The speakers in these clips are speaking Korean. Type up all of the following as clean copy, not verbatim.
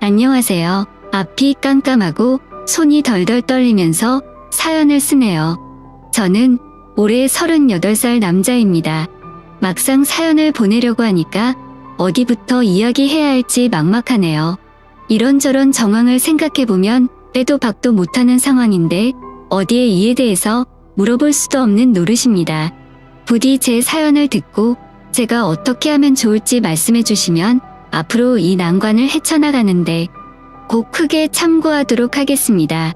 안녕하세요. 앞이 깜깜하고 손이 덜덜 떨리면서 사연을 쓰네요. 저는 올해 38살 남자입니다. 막상 사연을 보내려고 하니까 어디부터 이야기해야 할지 막막하네요. 이런저런 정황을 생각해보면 빼도 박도 못하는 상황인데 어디에 이에 대해서 물어볼 수도 없는 노릇입니다. 부디 제 사연을 듣고 제가 어떻게 하면 좋을지 말씀해 주시면 앞으로 이 난관을 헤쳐나가는데 꼭 크게 참고하도록 하겠습니다.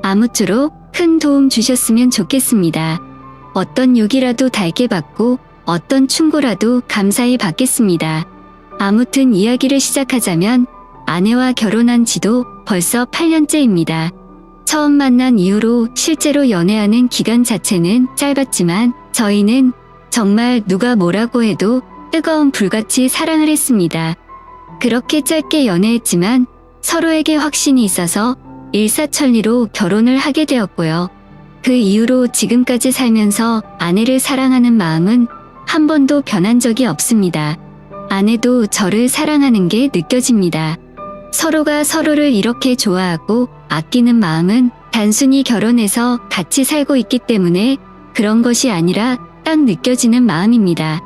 아무쪼록 큰 도움 주셨으면 좋겠습니다. 어떤 욕이라도 달게 받고 어떤 충고라도 감사히 받겠습니다. 아무튼 이야기를 시작하자면 아내와 결혼한 지도 벌써 8년째입니다. 처음 만난 이후로 실제로 연애하는 기간 자체는 짧았지만 저희는 정말 누가 뭐라고 해도 뜨거운 불같이 사랑을 했습니다. 그렇게 짧게 연애했지만 서로에게 확신이 있어서 일사천리로 결혼을 하게 되었고요. 그 이후로 지금까지 살면서 아내를 사랑하는 마음은 한 번도 변한 적이 없습니다. 아내도 저를 사랑하는 게 느껴집니다. 서로가 서로를 이렇게 좋아하고 아끼는 마음은 단순히 결혼해서 같이 살고 있기 때문에 그런 것이 아니라 딱 느껴지는 마음입니다.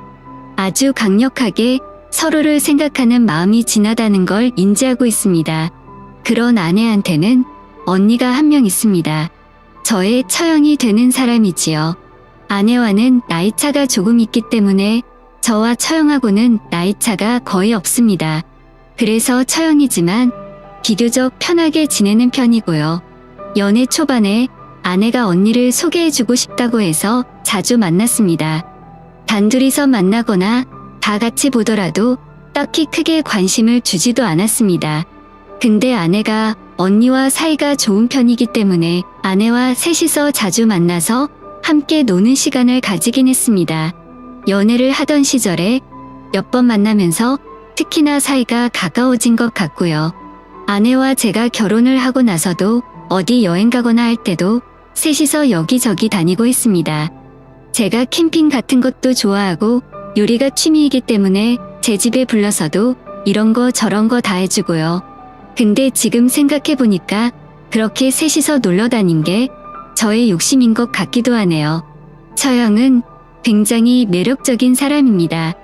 아주 강력하게 서로를 생각하는 마음이 진하다는 걸 인지하고 있습니다. 그런 아내한테는 언니가 한 명 있습니다. 저의 처형이 되는 사람이지요. 아내와는 나이차가 조금 있기 때문에 저와 처형하고는 나이차가 거의 없습니다. 그래서 처형이지만 비교적 편하게 지내는 편이고요. 연애 초반에 아내가 언니를 소개해주고 싶다고 해서 자주 만났습니다. 단둘이서 만나거나 다 같이 보더라도 딱히 크게 관심을 주지도 않았습니다. 근데 아내가 언니와 사이가 좋은 편이기 때문에 아내와 셋이서 자주 만나서 함께 노는 시간을 가지긴 했습니다. 연애를 하던 시절에 몇 번 만나면서 특히나 사이가 가까워진 것 같고요. 아내와 제가 결혼을 하고 나서도 어디 여행 가거나 할 때도 셋이서 여기저기 다니고 했습니다. 제가 캠핑 같은 것도 좋아하고 요리가 취미이기 때문에 제 집에 불러서도 이런 거 저런 거 다 해주고요. 근데 지금 생각해보니까 그렇게 셋이서 놀러 다닌 게 저의 욕심인 것 같기도 하네요. 처형은 굉장히 매력적인 사람입니다.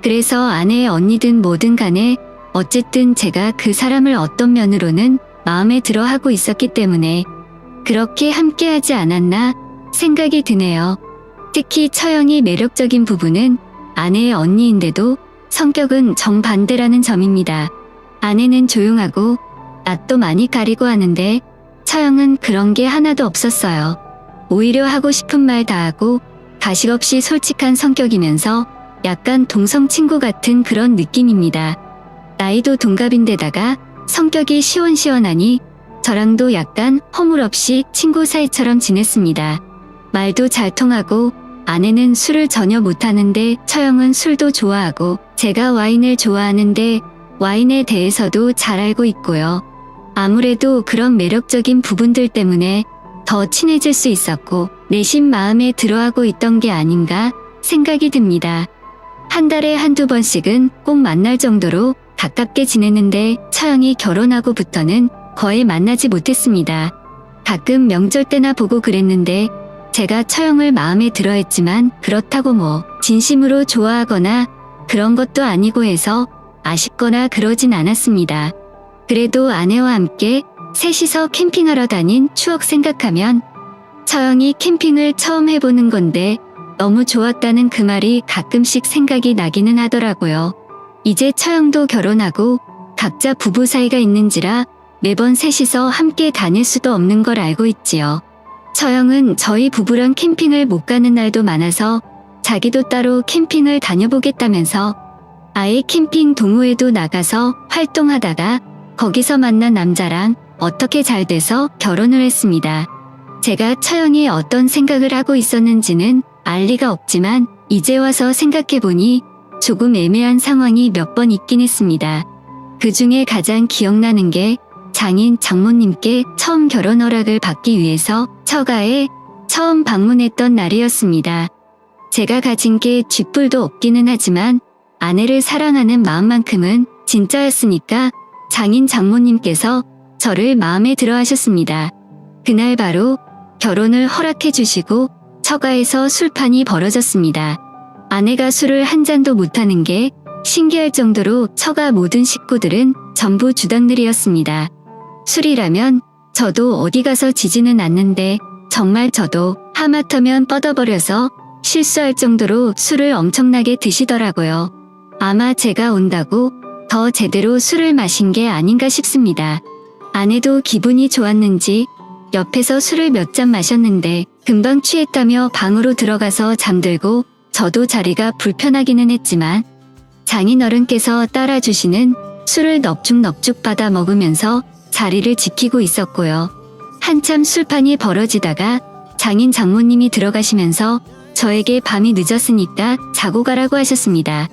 그래서 아내의 언니든 뭐든 간에 어쨌든 제가 그 사람을 어떤 면으로는 마음에 들어 하고 있었기 때문에 그렇게 함께하지 않았나 생각이 드네요. 특히 처형이 매력적인 부분은 아내의 언니인데도 성격은 정반대라는 점입니다. 아내는 조용하고 낯도 많이 가리고 하는데 처형은 그런 게 하나도 없었어요. 오히려 하고 싶은 말 다 하고 가식 없이 솔직한 성격이면서 약간 동성 친구 같은 그런 느낌입니다. 나이도 동갑인데다가 성격이 시원시원하니 저랑도 약간 허물 없이 친구 사이처럼 지냈습니다. 말도 잘 통하고 아내는 술을 전혀 못하는데 처형은 술도 좋아하고 제가 와인을 좋아하는데 와인에 대해서도 잘 알고 있고요. 아무래도 그런 매력적인 부분들 때문에 더 친해질 수 있었고 내심 마음에 들어하고 있던 게 아닌가 생각이 듭니다. 한 달에 한두 번씩은 꼭 만날 정도로 가깝게 지냈는데 처형이 결혼하고부터는 거의 만나지 못했습니다. 가끔 명절 때나 보고 그랬는데 제가 처형을 마음에 들어 했지만 그렇다고 뭐 진심으로 좋아하거나 그런 것도 아니고 해서 아쉽거나 그러진 않았습니다. 그래도 아내와 함께 셋이서 캠핑하러 다닌 추억 생각하면 처형이 캠핑을 처음 해보는 건데 너무 좋았다는 그 말이 가끔씩 생각이 나기는 하더라고요. 이제 처형도 결혼하고 각자 부부 사이가 있는지라 매번 셋이서 함께 다닐 수도 없는 걸 알고 있지요. 처형은 저희 부부랑 캠핑을 못 가는 날도 많아서 자기도 따로 캠핑을 다녀보겠다면서 아예 캠핑 동호회도 나가서 활동하다가 거기서 만난 남자랑 어떻게 잘 돼서 결혼을 했습니다. 제가 처형이 어떤 생각을 하고 있었는지는 알 리가 없지만 이제 와서 생각해보니 조금 애매한 상황이 몇 번 있긴 했습니다. 그 중에 가장 기억나는 게 장인 장모님께 처음 결혼 허락을 받기 위해서 처가에 처음 방문했던 날이었습니다. 제가 가진 게 쥐뿔도 없기는 하지만 아내를 사랑하는 마음만큼은 진짜였으니까 장인 장모님께서 저를 마음에 들어 하셨습니다. 그날 바로 결혼을 허락해 주시고 처가에서 술판이 벌어졌습니다. 아내가 술을 한 잔도 못하는 게 신기할 정도로 처가 모든 식구들은 전부 주당들이었습니다. 술이라면 저도 어디 가서 지지는 않는데 정말 저도 하마터면 뻗어버려서 실수할 정도로 술을 엄청나게 드시더라고요. 아마 제가 온다고 더 제대로 술을 마신 게 아닌가 싶습니다. 아내도 기분이 좋았는지 옆에서 술을 몇 잔 마셨는데 금방 취했다며 방으로 들어가서 잠들고 저도 자리가 불편하기는 했지만 장인어른께서 따라주시는 술을 넙죽넙죽 받아 먹으면서 자리를 지키고 있었고요. 한참 술판이 벌어지다가 장인 장모님이 들어가시면서 저에게 밤이 늦었으니까 자고 가라고 하셨습니다.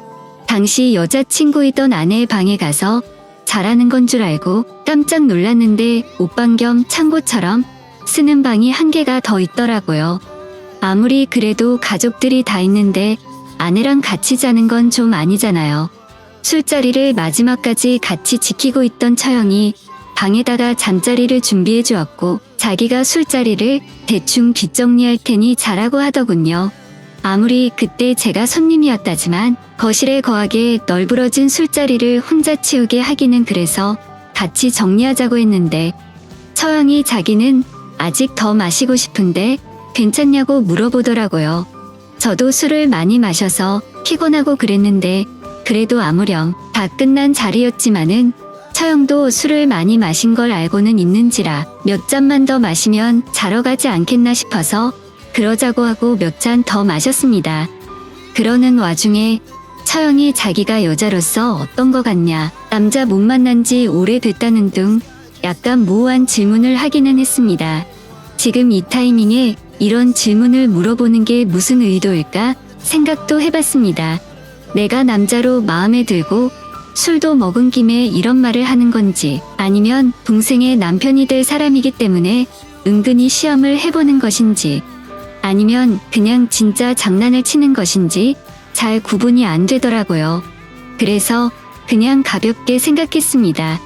당시 여자친구이던 아내의 방에 가서 자라는 건 줄 알고 깜짝 놀랐는데 옷방 겸 창고처럼 쓰는 방이 한 개가 더 있더라고요. 아무리 그래도 가족들이 다 있는데 아내랑 같이 자는 건 좀 아니잖아요. 술자리를 마지막까지 같이 지키고 있던 처형이 방에다가 잠자리를 준비해 주었고 자기가 술자리를 대충 뒷정리할 테니 자라고 하더군요. 아무리 그때 제가 손님이었다지만 거실에 거하게 널브러진 술자리를 혼자 치우게 하기는 그래서 같이 정리하자고 했는데 처형이 자기는 아직 더 마시고 싶은데 괜찮냐고 물어보더라고요. 저도 술을 많이 마셔서 피곤하고 그랬는데 그래도 아무렴 다 끝난 자리였지만은 처형도 술을 많이 마신 걸 알고는 있는지라 몇 잔만 더 마시면 자러 가지 않겠나 싶어서 그러자고 하고 몇 잔 더 마셨습니다. 그러는 와중에 처형이 자기가 여자로서 어떤 거 같냐, 남자 못 만난 지 오래됐다는 등 약간 모호한 질문을 하기는 했습니다. 지금 이 타이밍에 이런 질문을 물어보는 게 무슨 의도일까 생각도 해봤습니다. 내가 남자로 마음에 들고 술도 먹은 김에 이런 말을 하는 건지 아니면 동생의 남편이 될 사람이기 때문에 은근히 시험을 해보는 것인지 아니면 그냥 진짜 장난을 치는 것인지 잘 구분이 안 되더라고요. 그래서 그냥 가볍게 생각했습니다.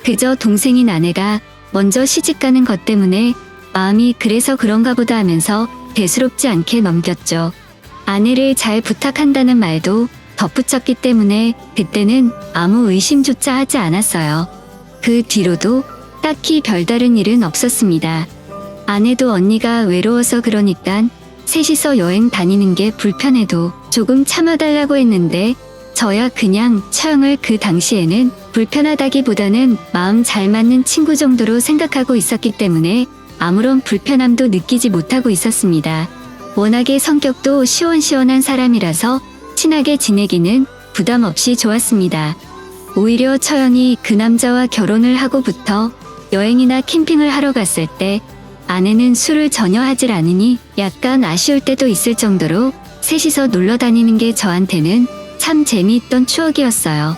그저 동생인 아내가 먼저 시집가는 것 때문에 마음이 그래서 그런가 보다 하면서 대수롭지 않게 넘겼죠. 아내를 잘 부탁한다는 말도 덧붙였기 때문에 그때는 아무 의심조차 하지 않았어요. 그 뒤로도 딱히 별다른 일은 없었습니다. 아내도 언니가 외로워서 그러니까 셋이서 여행 다니는 게 불편해도 조금 참아달라고 했는데 저야 그냥 처형을 그 당시에는 불편하다기보다는 마음 잘 맞는 친구 정도로 생각하고 있었기 때문에 아무런 불편함도 느끼지 못하고 있었습니다. 워낙에 성격도 시원시원한 사람이라서 친하게 지내기는 부담 없이 좋았습니다. 오히려 처형이 그 남자와 결혼을 하고부터 여행이나 캠핑을 하러 갔을 때 아내는 술을 전혀 하질 않으니 약간 아쉬울 때도 있을 정도로 셋이서 놀러 다니는 게 저한테는 참 재미있던 추억이었어요.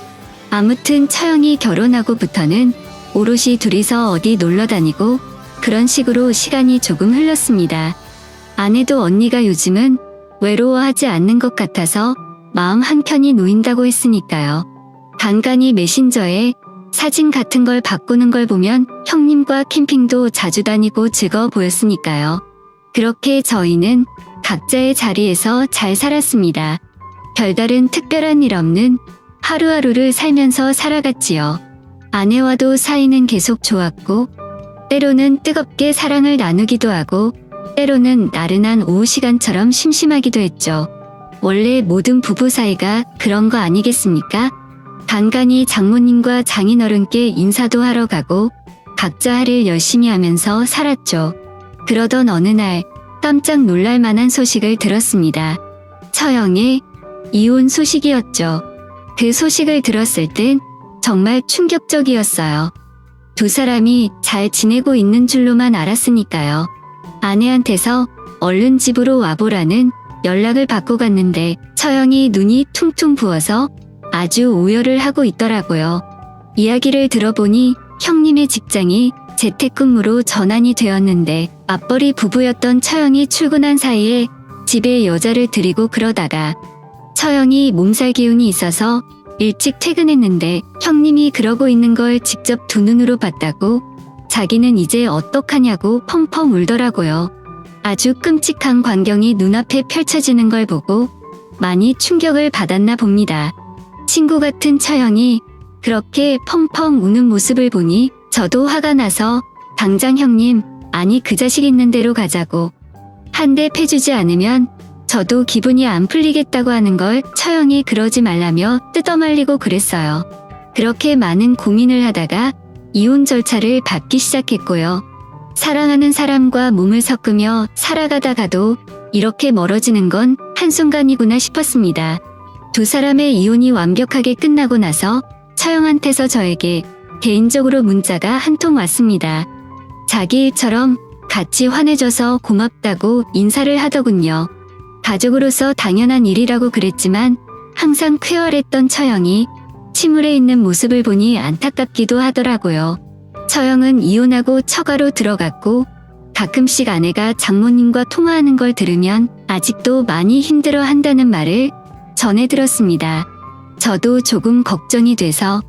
아무튼 처형이 결혼하고부터는 오롯이 둘이서 어디 놀러 다니고 그런 식으로 시간이 조금 흘렀습니다. 아내도 언니가 요즘은 외로워하지 않는 것 같아서 마음 한켠이 놓인다고 했으니까요. 간간히 메신저에 사진 같은 걸 바꾸는 걸 보면 형님과 캠핑도 자주 다니고 즐거워 보였으니까요. 그렇게 저희는 각자의 자리에서 잘 살았습니다. 별다른 특별한 일 없는 하루하루를 살면서 살아갔지요. 아내와도 사이는 계속 좋았고 때로는 뜨겁게 사랑을 나누기도 하고 때로는 나른한 오후 시간처럼 심심하기도 했죠. 원래 모든 부부 사이가 그런 거 아니겠습니까? 간간히 장모님과 장인어른께 인사도 하러 가고 각자 할 일 열심히 하면서 살았죠. 그러던 어느 날 깜짝 놀랄 만한 소식을 들었습니다. 처형의 이혼 소식이었죠. 그 소식을 들었을 땐 정말 충격적이었어요. 두 사람이 잘 지내고 있는 줄로만 알았으니까요. 아내한테서 얼른 집으로 와보라는 연락을 받고 갔는데 처형이 눈이 퉁퉁 부어서 아주 오열을 하고 있더라고요. 이야기를 들어보니 형님의 직장이 재택근무로 전환이 되었는데 맞벌이 부부였던 처형이 출근한 사이에 집에 여자를 들이고 그러다가 처형이 몸살 기운이 있어서 일찍 퇴근했는데 형님이 그러고 있는 걸 직접 두 눈으로 봤다고 자기는 이제 어떡하냐고 펑펑 울더라고요. 아주 끔찍한 광경이 눈앞에 펼쳐지는 걸 보고 많이 충격을 받았나 봅니다. 친구 같은 처형이 그렇게 펑펑 우는 모습을 보니 저도 화가 나서 당장 형님, 아니 그 자식 있는 대로 가자고 한 대 패주지 않으면 저도 기분이 안 풀리겠다고 하는 걸 처형이 그러지 말라며 뜯어말리고 그랬어요. 그렇게 많은 고민을 하다가 이혼 절차를 밟기 시작했고요. 사랑하는 사람과 몸을 섞으며 살아가다가도 이렇게 멀어지는 건 한순간이구나 싶었습니다. 두 사람의 이혼이 완벽하게 끝나고 나서 처형한테서 저에게 개인적으로 문자가 한 통 왔습니다. 자기 일처럼 같이 환해져서 고맙다고 인사를 하더군요. 가족으로서 당연한 일이라고 그랬지만 항상 쾌활했던 처형이 침울해 있는 모습을 보니 안타깝기도 하더라고요. 처형은 이혼하고 처가로 들어갔고 가끔씩 아내가 장모님과 통화하는 걸 들으면 아직도 많이 힘들어 한다는 말을 전해 들었습니다. 저도 조금 걱정이 돼서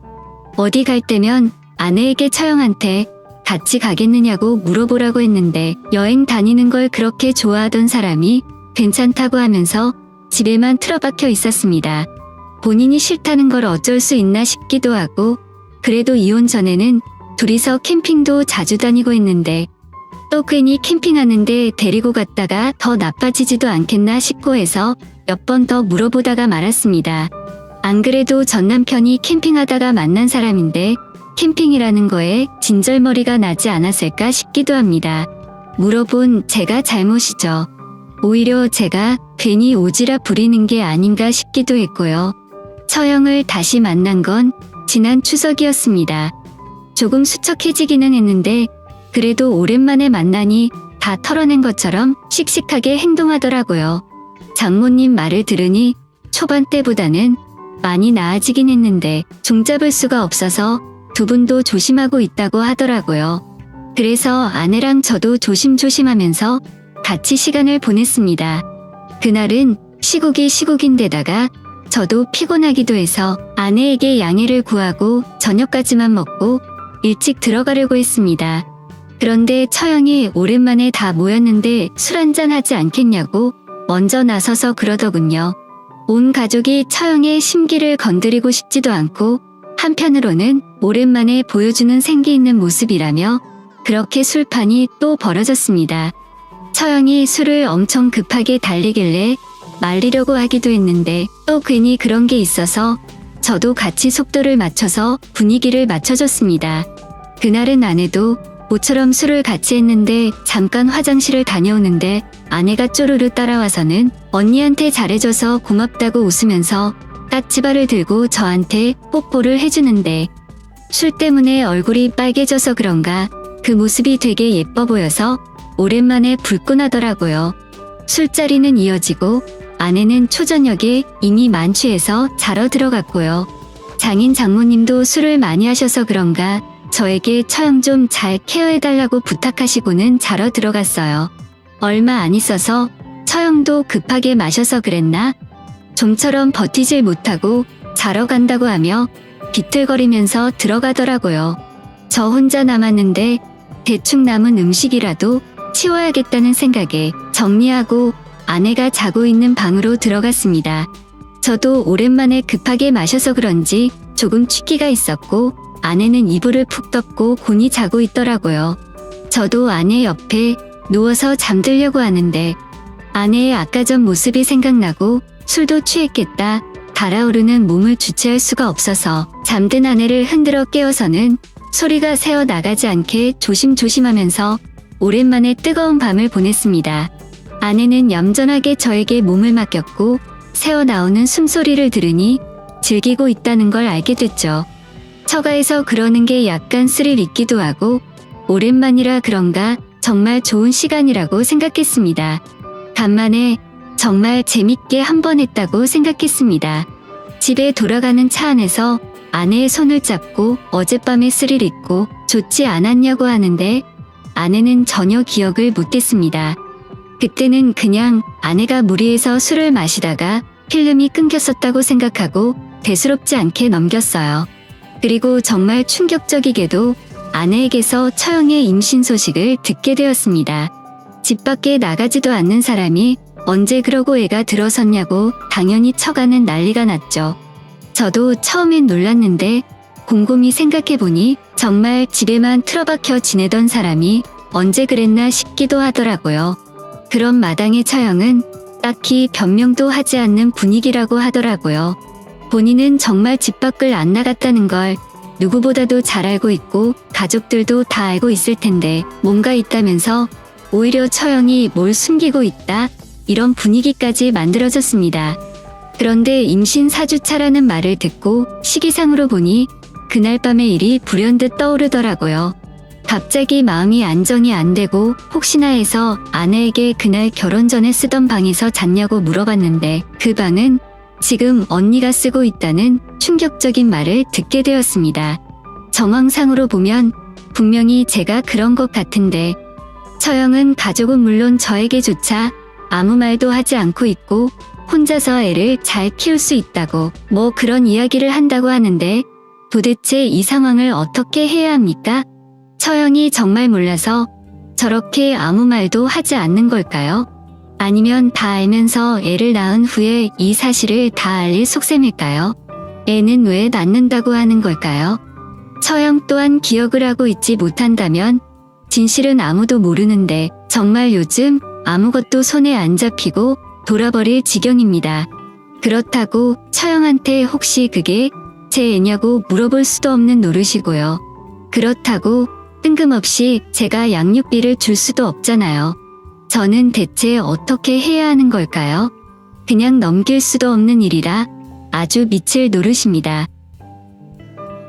어디 갈 때면 아내에게 처형한테 같이 가겠느냐고 물어보라고 했는데 여행 다니는 걸 그렇게 좋아하던 사람이 괜찮다고 하면서 집에만 틀어박혀 있었습니다. 본인이 싫다는 걸 어쩔 수 있나 싶기도 하고 그래도 이혼 전에는 둘이서 캠핑도 자주 다니고 했는데 또 괜히 캠핑하는데 데리고 갔다가 더 나빠지지도 않겠나 싶고 해서 몇 번 더 물어보다가 말았습니다. 안 그래도 전 남편이 캠핑하다가 만난 사람인데 캠핑이라는 거에 진절머리가 나지 않았을까 싶기도 합니다. 물어본 제가 잘못이죠. 오히려 제가 괜히 오지랖 부리는 게 아닌가 싶기도 했고요. 처형을 다시 만난 건 지난 추석이었습니다. 조금 수척해지기는 했는데 그래도 오랜만에 만나니 다 털어낸 것처럼 씩씩하게 행동하더라고요. 장모님 말을 들으니 초반 때보다는 많이 나아지긴 했는데 종잡을 수가 없어서 두 분도 조심하고 있다고 하더라고요. 그래서 아내랑 저도 조심조심하면서 같이 시간을 보냈습니다. 그날은 시국인데다가 저도 피곤하기도 해서 아내에게 양해를 구하고 저녁까지만 먹고 일찍 들어가려고 했습니다. 그런데 처형이 오랜만에 다 모였는데 술 한잔 하지 않겠냐고 먼저 나서서 그러더군요. 온 가족이 처형의 심기를 건드리고 싶지도 않고 한편으로는 오랜만에 보여주는 생기 있는 모습이라며 그렇게 술판이 또 벌어졌습니다. 처형이 술을 엄청 급하게 달리길래 말리려고 하기도 했는데 또 괜히 그런 게 있어서 저도 같이 속도를 맞춰서 분위기를 맞춰줬습니다. 그날은 아내도 모처럼 술을 같이 했는데 잠깐 화장실을 다녀오는데 아내가 쪼르르 따라와서는 언니한테 잘해줘서 고맙다고 웃으면서 까치발을 들고 저한테 뽀뽀를 해주는데 술 때문에 얼굴이 빨개져서 그런가 그 모습이 되게 예뻐 보여서 오랜만에 불끈하더라고요. 술자리는 이어지고 아내는 초저녁에 이미 만취해서 자러 들어갔고요. 장인 장모님도 술을 많이 하셔서 그런가 저에게 처형 좀 잘 케어해달라고 부탁하시고는 자러 들어갔어요. 얼마 안 있어서 처형도 급하게 마셔서 그랬나? 좀처럼 버티질 못하고 자러 간다고 하며 비틀거리면서 들어가더라고요. 저 혼자 남았는데 대충 남은 음식이라도 치워야겠다는 생각에 정리하고 아내가 자고 있는 방으로 들어갔습니다. 저도 오랜만에 급하게 마셔서 그런지 조금 취기가 있었고 아내는 이불을 푹 덮고 곤히 자고 있더라고요. 저도 아내 옆에 누워서 잠들려고 하는데 아내의 아까 전 모습이 생각나고 술도 취했겠다 달아오르는 몸을 주체할 수가 없어서 잠든 아내를 흔들어 깨워서는 소리가 새어 나가지 않게 조심조심하면서 오랜만에 뜨거운 밤을 보냈습니다. 아내는 얌전하게 저에게 몸을 맡겼고 새어 나오는 숨소리를 들으니 즐기고 있다는 걸 알게 됐죠. 처가에서 그러는 게 약간 스릴 있기도 하고 오랜만이라 그런가 정말 좋은 시간이라고 생각했습니다. 간만에 정말 재밌게 한 번 했다고 생각했습니다. 집에 돌아가는 차 안에서 아내의 손을 잡고 어젯밤의 스릴 있고 좋지 않았냐고 하는데 아내는 전혀 기억을 못했습니다. 그때는 그냥 아내가 무리해서 술을 마시다가 필름이 끊겼었다고 생각하고 대수롭지 않게 넘겼어요. 그리고 정말 충격적이게도 아내에게서 처형의 임신 소식을 듣게 되었습니다. 집 밖에 나가지도 않는 사람이 언제 그러고 애가 들어섰냐고 당연히 쳐가는 난리가 났죠. 저도 처음엔 놀랐는데 곰곰이 생각해보니 정말 집에만 틀어박혀 지내던 사람이 언제 그랬나 싶기도 하더라고요. 그런 마당의 처형은 딱히 변명도 하지 않는 분위기라고 하더라고요. 본인은 정말 집 밖을 안 나갔다는 걸 누구보다도 잘 알고 있고 가족들도 다 알고 있을 텐데 뭔가 있다면서 오히려 처형이 뭘 숨기고 있다 이런 분위기까지 만들어졌습니다. 그런데 임신 4주차라는 말을 듣고 시기상으로 보니 그날 밤의 일이 불현듯 떠오르더라고요. 갑자기 마음이 안정이 안 되고 혹시나 해서 아내에게 그날 결혼 전에 쓰던 방에서 잤냐고 물어봤는데 그 방은 지금 언니가 쓰고 있다는 충격적인 말을 듣게 되었습니다. 정황상으로 보면 분명히 제가 그런 것 같은데 처형은 가족은 물론 저에게조차 아무 말도 하지 않고 있고 혼자서 애를 잘 키울 수 있다고 뭐 그런 이야기를 한다고 하는데 도대체 이 상황을 어떻게 해야 합니까? 처형이 정말 몰라서 저렇게 아무 말도 하지 않는 걸까요? 아니면 다 알면서 애를 낳은 후에 이 사실을 다 알릴 속셈일까요? 애는 왜 낳는다고 하는 걸까요? 처형 또한 기억을 하고 있지 못한다면 진실은 아무도 모르는데 정말 요즘 아무것도 손에 안 잡히고 돌아버릴 지경입니다. 그렇다고 처형한테 혹시 그게 제 애냐고 물어볼 수도 없는 노릇이고요. 그렇다고 뜬금없이 제가 양육비를 줄 수도 없잖아요. 저는 대체 어떻게 해야 하는 걸까요? 그냥 넘길 수도 없는 일이라 아주 미칠 노릇입니다.